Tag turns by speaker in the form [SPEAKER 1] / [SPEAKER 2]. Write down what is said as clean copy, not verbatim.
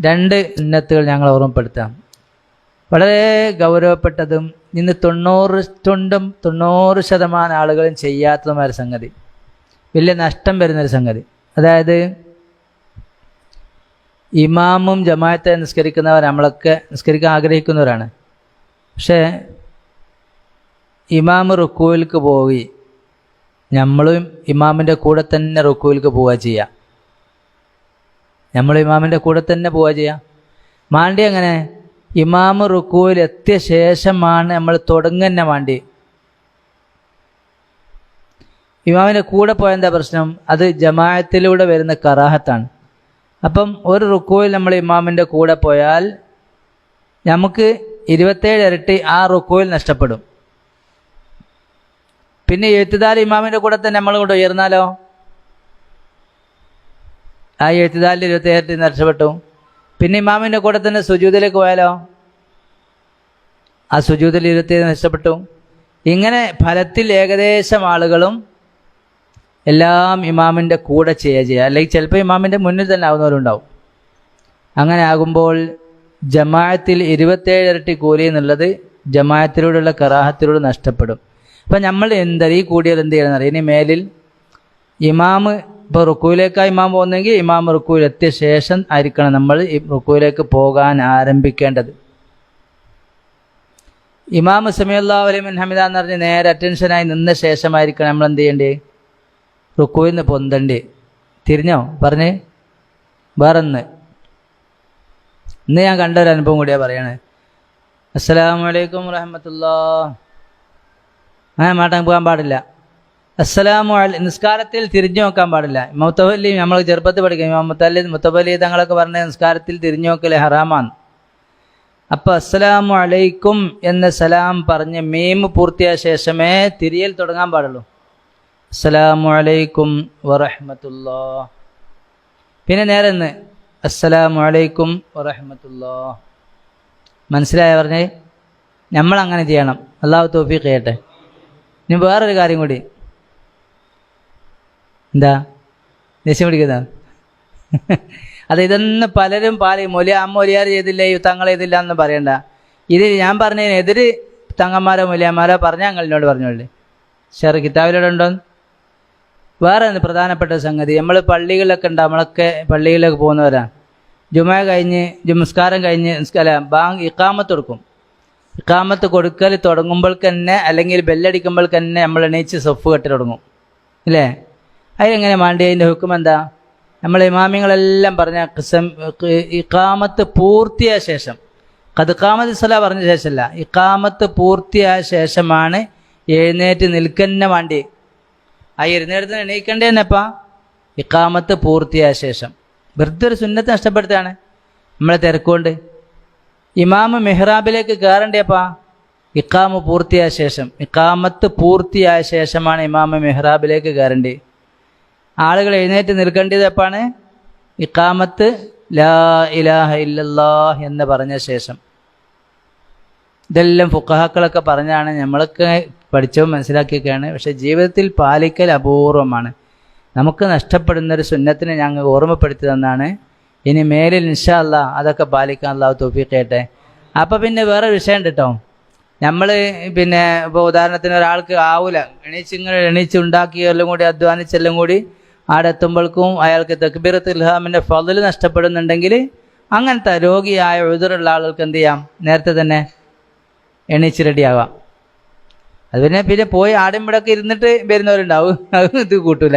[SPEAKER 1] രണ്ട് സുന്നത്തുകൾ ഞങ്ങൾ ഓർമ്മപ്പെടുത്താം. വളരെ ഗൗരവപ്പെട്ടതും ഇന്ന് 90% ആളുകളും ചെയ്യാത്തതുമായ സംഗതി, വലിയ നഷ്ടം വരുന്നൊരു സംഗതി. അതായത് ഇമാമും ജമാഅത്തെ നിസ്കരിക്കുന്നവർ നമ്മളൊക്കെ നിസ്കരിക്കാൻ ആഗ്രഹിക്കുന്നവരാണ്. പക്ഷേ ഇമാമ് റുക്കൂവിലേക്ക് പോയി നമ്മളും ഇമാമിൻ്റെ കൂടെ തന്നെ റുക്കൂവിലേക്ക് പോവുക ചെയ്യുക. നമ്മൾ ഇമാമിൻ്റെ കൂടെ തന്നെ പോവുക ചെയ്യുക. മാണ്ടി അങ്ങനെ ഇമാമ് റുക്കൂവിൽ എത്തിയ ശേഷമാണ് നമ്മൾ തുടങ്ങുന്ന മാണ്ടി. ഇമാമിൻ്റെ കൂടെ പോയ എന്താ പ്രശ്നം? അത് ജമാഅത്തിലൂടെ വരുന്ന കറാഹത്താണ്. അപ്പം ഒരു റുക്കൂവിൽ നമ്മൾ ഇമാമിൻ്റെ കൂടെ പോയാൽ നമുക്ക് 27 ഇരട്ടി ആ റുക്കൂവിൽ നഷ്ടപ്പെടും. പിന്നെ എഴുത്തുദാൽ ഇമാമിൻ്റെ കൂടെ തന്നെ നമ്മൾ കൊണ്ട് ഉയർന്നാലോ ആ എഴുത്തുദാലിൽ 27 ഇരട്ടി നഷ്ടപ്പെട്ടു. പിന്നെ ഇമാമിൻ്റെ കൂടെ തന്നെ സുജൂദിലേക്ക് പോയാലോ ആ സുജൂദിൽ 27 നഷ്ടപ്പെട്ടു. ഇങ്ങനെ ഫലത്തിൽ ഏകദേശം ആളുകളും എല്ലാം ഇമാമിൻ്റെ കൂടെ ചെയ്യുക, അല്ലെങ്കിൽ ചിലപ്പോൾ ഇമാമിൻ്റെ മുന്നിൽ തന്നെ ആവുന്നവരുണ്ടാവും. അങ്ങനെ ആകുമ്പോൾ ജമാഅത്തിൽ 27 ഇരട്ടി കൂലി എന്നുള്ളത് ജമാഅത്തിലൂടെയുള്ള കറാഹത്തിലൂടെ നഷ്ടപ്പെടും. അപ്പം നമ്മൾ ഈ കൂടിയാൽ എന്ത് ചെയ്യണമെന്നറിയാം. ഇനി മേലിൽ ഇമാമ് ഇപ്പോൾ റുക്കൂയിലേക്കാണ് ഇമാം പോകുന്നെങ്കിൽ ഇമാം റുക്കൂയിൽ എത്തിയ ശേഷം ആയിരിക്കണം നമ്മൾ ഈ റുക്കൂയിലേക്ക് പോകാൻ ആരംഭിക്കേണ്ടത്. ഇമാം സമീഅല്ലാഹു അലൈഹി വസല്ലം ഹമിദ എന്ന് പറഞ്ഞ് നേരെ അറ്റൻഷനായി നിന്ന ശേഷമായിരിക്കണം നമ്മൾ എന്ത് ചെയ്യേണ്ടത്? റുക്കൂയിൽ നിന്ന് പൊന്തണ്ടേ. തിരിഞ്ഞോ പറഞ്ഞ് വേറൊന്ന് ഇന്ന് ഞാൻ കണ്ട ഒരു അനുഭവം കൂടിയാണ് പറയണേ. അസ്സലാമു അലൈക്കും വറഹ്മത്തുള്ളാഹ്. അങ്ങനെ മാറ്റാൻ പോകാൻ പാടില്ല. അസ്സലാമു അലൈക്കും നിസ്കാരത്തിൽ തിരിഞ്ഞു നോക്കാൻ പാടില്ല. മുത്തവല്ലി നമ്മൾ ചെറുപ്പത്തിൽ പഠിക്കും. ഇമാം മുത്തവല്ലി തങ്ങളൊക്കെ പറഞ്ഞ നിസ്കാരത്തിൽ തിരിഞ്ഞു നോക്കൽ ഹറാമാണ്. അപ്പോൾ അസ്സലാമു അലൈക്കും എന്ന സലാം പറഞ്ഞ് മീം പൂർത്തിയായ ശേഷമേ തിരിയൽ തുടങ്ങാൻ പാടുള്ളൂ. അസ്സലാമു അലൈക്കും വറഹ്മത്തുള്ളാഹ്. പിന്നെ നേരെ ഒന്ന് അസ്സലാമു അലൈക്കും വറഹ്മത്തുള്ളാഹ്. മനസ്സിലായ പറഞ്ഞേ? നമ്മളങ്ങനെ ചെയ്യണം. അള്ളാഹു തൗഫീഖ് ചെയ്യട്ടെ. ഇനി വേറൊരു കാര്യം കൂടി. എന്താ ദേഷ്യം പിടിക്കുന്ന? അത് ഇതൊന്ന് പലരും മൊലിയാർ ചെയ്തില്ല, തങ്ങൾ ചെയ്തില്ല എന്ന് പറയണ്ട. ഇത് ഞാൻ പറഞ്ഞതിനെതിര് തങ്ങന്മാരോ മൊലിയാന്മാരോ പറഞ്ഞാൽ ഞങ്ങളിനോട് പറഞ്ഞോളേ. കിതാബിലൂടെ ഉണ്ടോന്ന്? വേറെ പ്രധാനപ്പെട്ട സംഗതി, നമ്മൾ പള്ളികളിലൊക്കെ ഉണ്ട്, നമ്മളൊക്കെ പള്ളികളിലൊക്കെ പോകുന്നവരാണ്. ജുമാ കഴിഞ്ഞ് നമസ്കാരം കഴിഞ്ഞ് ബാങ്ക് ഇഖാമത്ത് കൊടുക്കും. ഇഖാമത്ത് കൊടുക്കൽ തുടങ്ങുമ്പോൾ തന്നെ അല്ലെങ്കിൽ ബെല്ലടിക്കുമ്പോൾ തന്നെ നമ്മൾ എണീച്ച് സൊഫ് കെട്ടി തുടങ്ങും ഇല്ലേ? അതിനെങ്ങനെ വേണ്ടി? അതിൻ്റെ ഹുക്കം എന്താ? നമ്മൾ ഇമാമിങ്ങളെല്ലാം പറഞ്ഞ ഇഖാമത്ത് പൂർത്തിയായ ശേഷം, ഖദ്ഖാമത്ത് സ്വലാ പറഞ്ഞ ശേഷമല്ല, ഇഖാമത്ത് പൂർത്തിയായ ശേഷമാണ് എഴുന്നേറ്റ് നിൽക്കുന്ന വേണ്ടി. ആ എഴുന്നേരത്തിന് എണീക്കണ്ടേ എന്നപ്പാ? ഇഖാമത്ത് പൂർത്തിയായ ശേഷം. വെറുതെ ഒരു സുന്നത്ത് നഷ്ടപ്പെടുത്തുകയാണ് നമ്മളെ തിരക്കുകൊണ്ട്. ഇമാമ് മെഹ്റാബിലേക്ക് കയറണ്ടേപ്പാ ഇഖാമ് പൂർത്തിയായ ശേഷം. ഇഖാമത്ത് പൂർത്തിയായ ശേഷമാണ് ഇമാമ് മെഹ്റാബിലേക്ക് കയറേണ്ടത്. ആളുകൾ എഴുന്നേറ്റ് നിൽക്കേണ്ടത് എപ്പാണ്? ഇഖാമത്ത് ലാ ഇലാഹ ഇല്ലല്ലാഹ് എന്ന് പറഞ്ഞ ശേഷം. ഇതെല്ലാം ഫുഖഹാക്കളൊക്കെ പറഞ്ഞാണ്, നമ്മളൊക്കെ പഠിച്ചോ മനസ്സിലാക്കിയൊക്കെയാണ്. പക്ഷേ ജീവിതത്തിൽ പാലിക്കൽ അപൂർവമാണ്. നമുക്ക് നഷ്ടപ്പെടുന്നൊരു സുന്നത്തിനെ ഞങ്ങൾ ഓർമ്മപ്പെടുത്തി തന്നാണ്. ഇനി മേലിൽ ഇൻഷാ അല്ലാഹ് അതൊക്കെ പാലിക്കാൻ അല്ലാഹു തൗഫീഖ് ചെയ്യട്ടെ. അപ്പം പിന്നെ വേറെ വിഷയം കേട്ടോ. നമ്മൾ പിന്നെ ഇപ്പോൾ ഉദാഹരണത്തിന് ഒരാൾക്ക് ആവൂല, എണീച്ചുണ്ടാക്കിയെല്ലാം കൂടി അധ്വാനിച്ചെല്ലാം കൂടി അവിടെ എത്തുമ്പോഴേക്കും അയാൾക്ക് തക്ബീറത്തുൽ ഇഹ്റാമിൻ്റെ ഫള് നഷ്ടപ്പെടുന്നുണ്ടെങ്കിൽ അങ്ങനത്തെ രോഗിയായ ഉദറുള്ള ആളുകൾക്ക് എന്ത് ചെയ്യാം? നേരത്തെ തന്നെ എണീച്ച് റെഡിയാവാം. അത് പിന്നെ പോയി ആടും ഇവിടെയൊക്കെ ഇരുന്നിട്ട് വരുന്നവരുണ്ടാവും, അത് ഇത് കൂട്ടൂല.